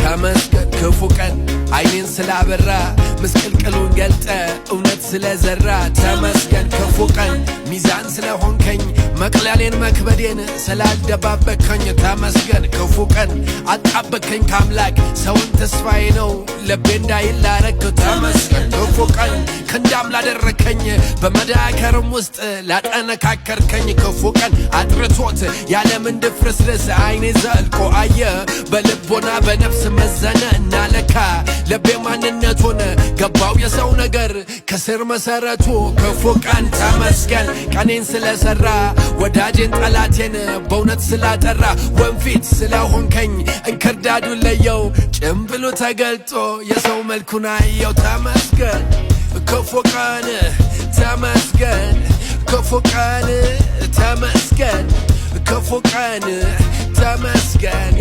ተመስገን ክፉ ቀን አይኔን ስላበራ ምስቅልቅሉን ገልጠ እውነት ስለዘራ ተመስገን ክፉ ቀን ሚዛን ስለሆንከኝ መቅለሌን መክበዴን ስላልደባበከኝ ተመስገን ክፉ ቀን አጣበከኝ ካምላክ ሰውን ተስፋዬ ነው ልቤ እንዳይላረክ ተመስገን ክፉ ቀን ክንዳም ላደረከኝ በመዳከርም ውስጥ ላጠነካከርከኝ ክፉ ቀን አጥርቶት ያለምን ድፍርስርስ አይኔ ዘልቆ አየ በልቦና በነፍስ መዘነ እናለካ ልቤ ማንነቱን ገባው የሰው ነገር ከስር መሰረቱ ክፉ ቀን ተመስገን ቀኔን ስለሰራ ወዳጄን ጠላቴን በእውነት ስላጠራ ወንፊት ስለሆንከኝ እንክርዳዱን ለየው ጭምብሉ ተገልጦ የሰው መልኩን አየው ተመስገን ክፉ ቀን ተመስገን ክፉ ቀን ተመስገን ክፉ ቀን ተመስገን